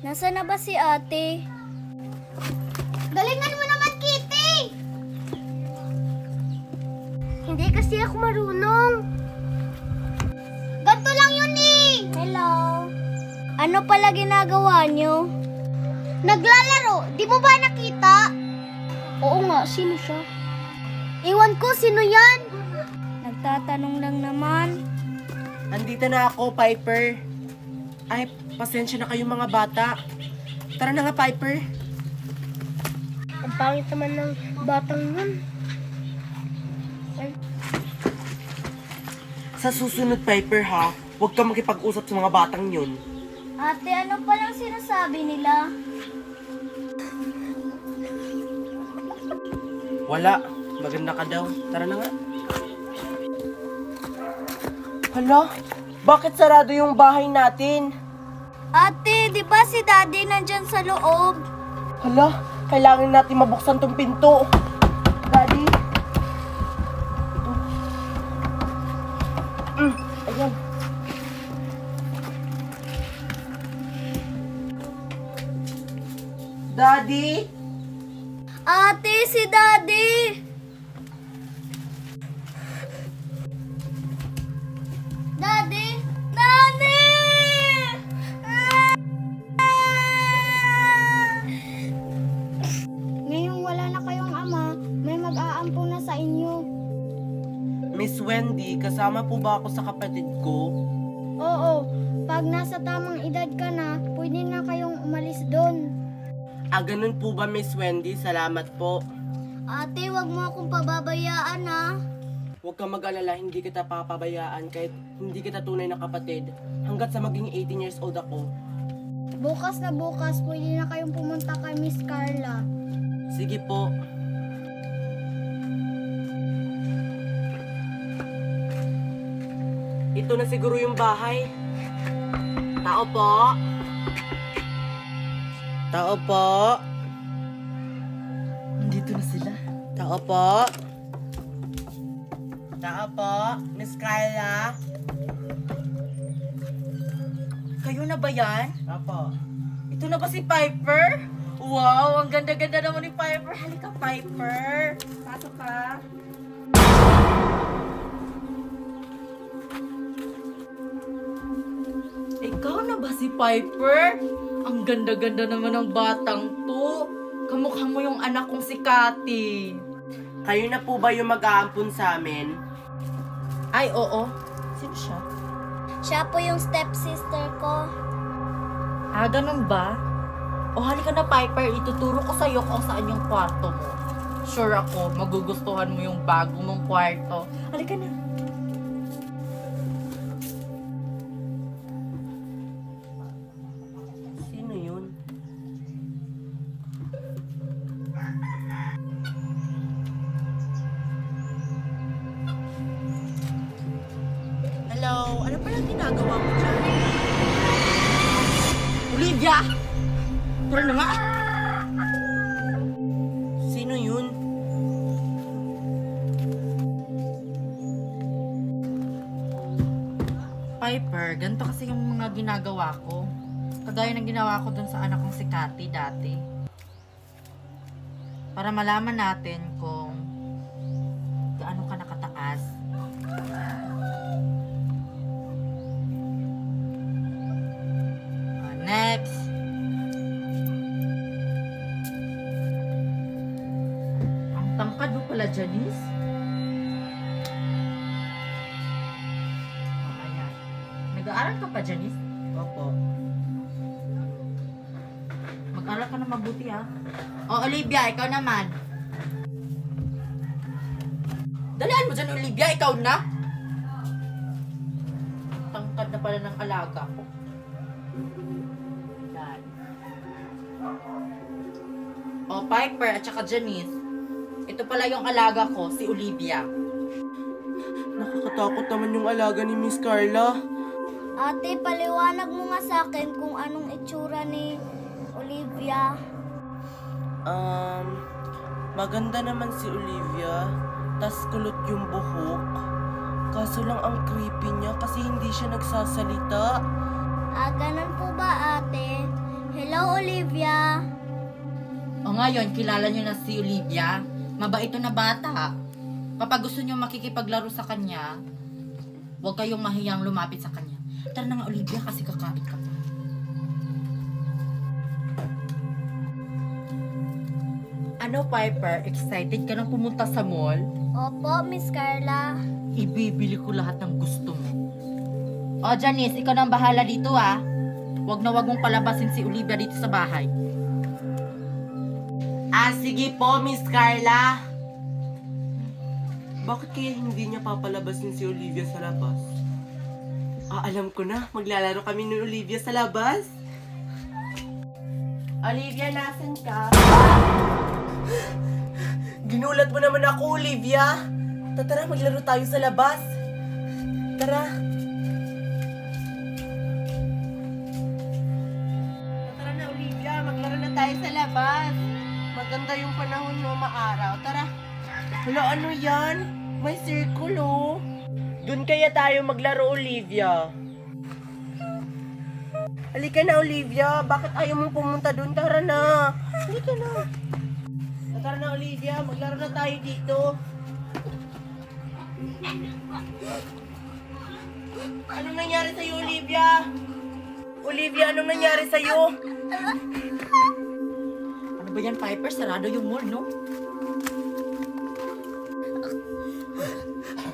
Nasaan na ba si ate? Galingan mo naman, Kitty! Hindi kasi ako marunong. Ganto lang yun eh! Hello? Ano pala ginagawa nyo? Naglalaro! Di mo ba nakita? Oo nga, sino siya? Iwan ko, sino yan? Nagtatanong lang naman. Andito na ako, Piper. Ay, pasensya na kayo mga bata. Tara na nga, Piper. Ang pangit naman ng batang yun. Sa susunod, Piper, ha? Huwag ka makipag-usap sa mga batang yun. Ate, ano palang sinasabi nila? Wala. Maganda ka daw. Tara na nga. Hala, bakit sarado yung bahay natin? Ate, di ba si Daddy nandyan sa loob? Hala, kailangan natin mabuksan tong pinto. Daddy? Ito. Ayan. Daddy? Ate, si Daddy! Daddy! Daddy! Ngayong wala na kayong ama, may mag-aampun na sa inyo. Miss Wendy, kasama po ba ako sa kapatid ko? Oo, pag nasa tamang edad ka na, pwede na kayong umalis doon. Ganun po ba, Miss Wendy? Salamat po. Ate, wag mo akong pababayaan ha. Huwag kang mag-alala, hindi kita papabayaan kahit hindi kita tunay na kapatid hanggat sa maging 18 years old ako. Bukas na bukas, pwede na kayong pumunta kay Miss Carla. Sige po. Ito na siguro yung bahay. Tao po. Tao po. Nandito na sila. Tao po. Tao po. Miss Carla. Kayo na ba yan? Apo. Ito na ba si Piper? Wow, ang ganda-ganda naman ni Piper. Halika, Piper. Pasok ka. Ikaw na ba si Piper? Ang ganda-ganda naman ng batang to. Kamukha mo yung anak kong si Cathy. Kayo na po ba yung mag-aampun sa amin? Ay, oo. Sino siya? Siya po yung stepsister ko. Ganun ba? O halika na, Piper, ituturo ko sa'yo kung saan yung kwarto mo. Sure ako, magugustuhan mo yung bago mong kwarto. Halika na. Sino yun? Hello? Ano pala ginagawa mo dyan? Olivia! Tara na nga! Sino yun? Piper, ganito kasi yung mga ginagawa ko. Kagaya ng ginawa ko dun sa anak kong si Cathy dati. Para malaman natin kung gaano ka nakataas. Next! Ang tangkad mo pala, Janice. Ayan. Nag-aaral ka pa, Janice? Opo. Mag-aral ka na mabuti, ha? O, Olivia, ikaw naman. Dalian mo dyan, Olivia, ikaw na. Tangkad na pala ng alaga ko. Yan. O, Piper at saka Janice. Ito pala yung alaga ko, si Olivia. Nakakatakot naman yung alaga ni Miss Carla. Ate, paliwanag mo nga sa akin kung anong itsura ni Olivia. Maganda naman si Olivia. Tas kulot yung buhok. Kaso lang ang creepy niya kasi hindi siya nagsasalita. Ganun po ba, ate? Hello, Hello, Olivia. O ngayon, kilala nyo na si Olivia. Mabait na bata. Kapag gusto nyo makikipaglaro sa kanya, huwag kayong mahiyang lumapit sa kanya. Tara na nga, Olivia, kasi kakapit ka pa. Ano, Piper? Excited ka nang pumunta sa mall? Opo, Miss Carla. Ibibili ko lahat ng gusto mo. O, Janice, ikaw nang bahala dito, ah. Huwag na huwag mong palabasin si Olivia dito sa bahay. Sige po, Miss Carla. Bakit kaya hindi niya papalabasin si Olivia sa labas? Alam ko na. Maglalaro kami ni Olivia sa labas. Olivia, nasan ka? Ginulat mo naman ako, Olivia. Tara, maglaro tayo sa labas. Tara. Tara na, Olivia. Maglaro na tayo sa labas. Maganda yung panahon mo, maaraw. Tara. Hala, ano yan? May circle, oh. Doon kaya tayo maglaro, Olivia. Halika na, Olivia. Bakit ayaw mong pumunta doon? Tara na. Halika na. Tara na, Olivia. Maglaro na tayo dito. Anong nangyari sa'yo, Olivia? Olivia, anong nangyari sa'yo? Ano ba yan, Piper? Sarado yung mall, no?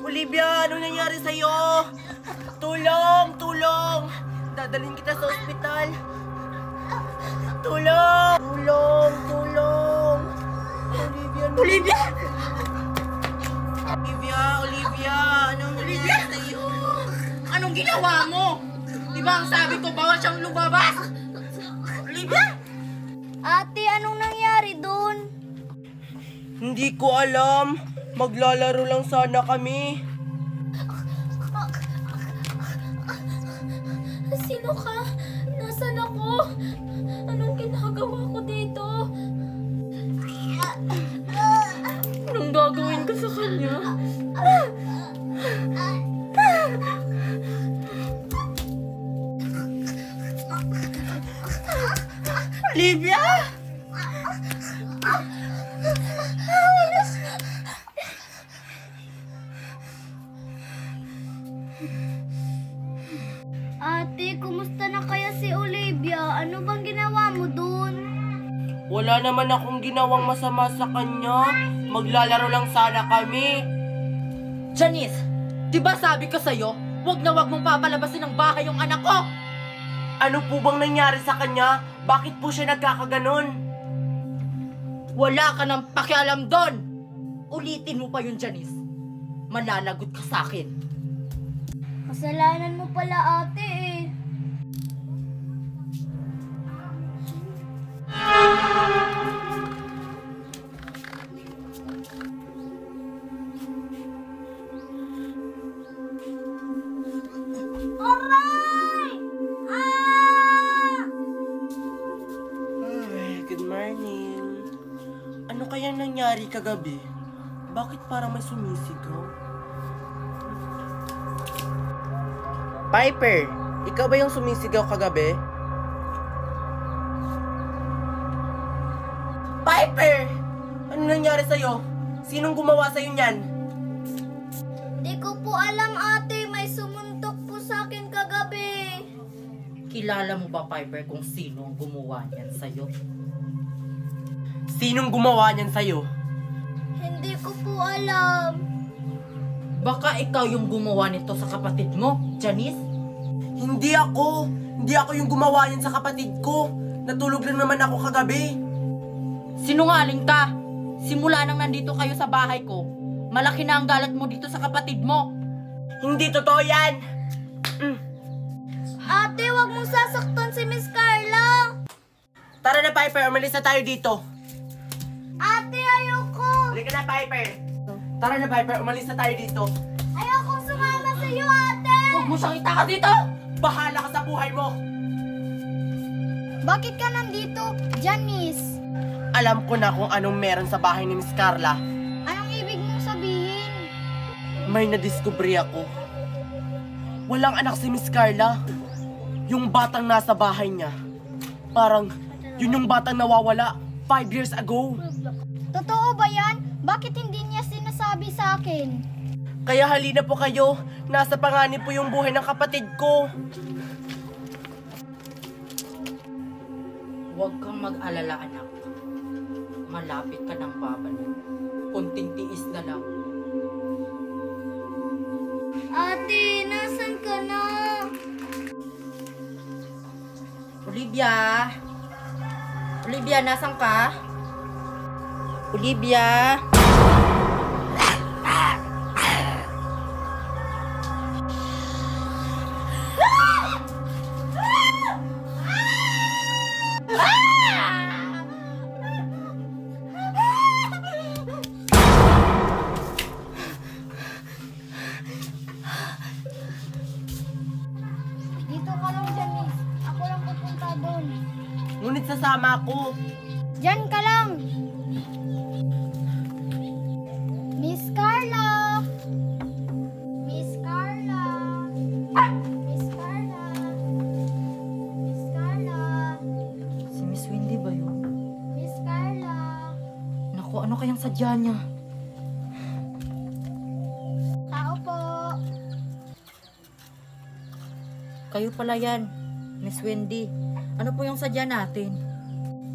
Olivia, anong nangyari sa'yo? Tulong! Tulong! Dadalhin kita sa ospital. Tulong! Tulong! Tulong! Olivia! Olivia! Olivia! Olivia! Anong nangyari sa'yo? Anong ginawa mo? Di ba ang sabi ko, bawal siyang lumabas? Olivia! Ate, anong nangyari dun? Hindi ko alam. Maglalaro lang sana kami. Sino ka? Nasaan ako? Anong ginagawa ko dito? Anong gagawin ko sa kanya? Olivia! Ate, kumusta na kaya si Olivia? Ano bang ginawa mo dun? Wala naman akong ginawang masama sa kanya. Maglalaro lang sana kami. Janice, di ba sabi ko sa'yo, huwag na huwag mong papalabasin ng bahay yung anak ko? Ano po bang nangyari sa kanya? Bakit po siya nagkakaganon? Wala ka nang pakialam doon. Ulitin mo pa yun, Janice. Malalagot ka sa akin. Kasalanan mo pala, ate eh. Aray! Good morning. Ano kaya nangyari kagabi? Bakit parang may sumisigaw? Piper, ikaw ba yung sumisigaw kagabi? Piper! Ano nangyari sa'yo? Sinong gumawa sa'yo niyan? Di ko po alam, ate. May sumuntok po sa akin kagabi. Kilala mo ba, Piper, kung sino ang gumawa niyan sa'yo? Sinong gumawa niyan sa'yo? Hindi ko po alam. Baka ikaw yung gumawa nito sa kapatid mo, Janice? Hindi ako! Hindi ako yung gumawa niyan sa kapatid ko. Natulog lang naman ako kagabi. Sinungaling ka! Simula nang nandito kayo sa bahay ko, malaki na ang galat mo dito sa kapatid mo. Hindi totoo yan! Ate, wag mong sasaktan si Miss Carla. Tara na, Piper. Umalis na tayo dito. Ate, ayoko. Halika na, Piper. Tara na, Piper. Umalis na tayo dito. Ayokong sumama sa iyo, ate. Huwag mo siyang itakas dito! Bahala ka sa buhay mo! Bakit ka nandito, Janice? Alam ko na kung anong meron sa bahay ni Miss Carla. Anong ibig mong sabihin? May nadiskubre ako. Walang anak si Miss Carla. Yung batang nasa bahay niya, parang Yun yung batang nawawala 5 years ago. Totoo ba yan? Bakit hindi niya sinasabi sa akin? Kaya halina po kayo. Nasa panganib po yung buhay ng kapatid ko. Huwag kang mag-alala, anak. Malapit ka ng babalik. Kunting tiis na lang. Ate, nasan ka na? Olivia? Olivia, nasan ka? Olivia? Dito ka lang, Janice. Ako lang pupunta doon. Ngunit sasama ako. Diyan ka lang. Miss Carla! Miss Carla! Miss Carla! Miss Carla! Si Miss Wendy ba yun? Miss Carla! Naku, ano kayang sadya niya? Tao po! Kayo pala yan, Miss Wendy. Ano po yung sadya natin?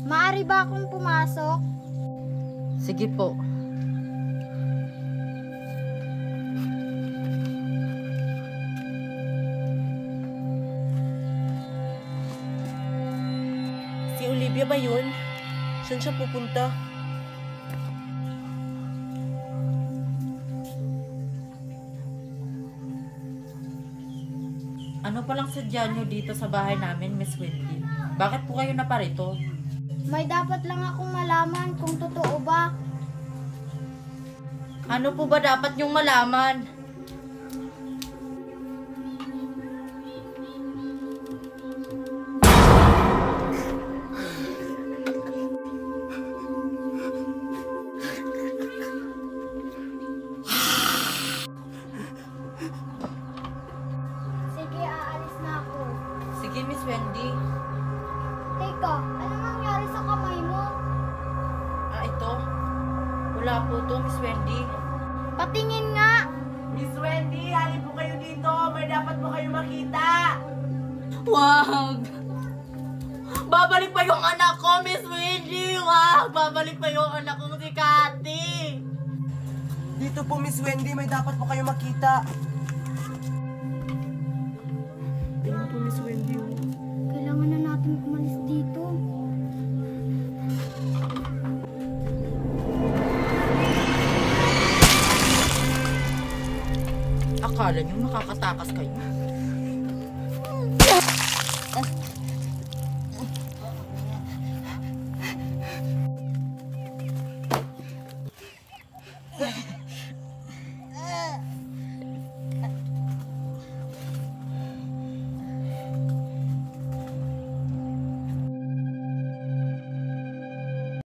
Maari ba akong pumasok? Sige po. Si Olivia ba yun? Saan siya pupunta? Ano palang sadya nyo dito sa bahay namin, Miss Wendy? Bakit po kayo naparito? May dapat lang akong malaman kung totoo ba. Ano po ba dapat nyong malaman? Sige, aalis na ako. Sige, Miss Wendy. Teka, ano nangyari sa kamay mo? Ito. Wala po to, Miss Wendy. Patingin nga! Miss Wendy, halin po kayo dito. May dapat po kayo makita. Wag! Babalik pa yung anak ko, Miss Wendy! Wag! Babalik pa yung anak kong si Cathy! Dito po, Miss Wendy, may dapat po kayo makita. Ayun po, Miss Wendy. Kailangan na natin umalis dito. Akala nyo makakatakas kayo?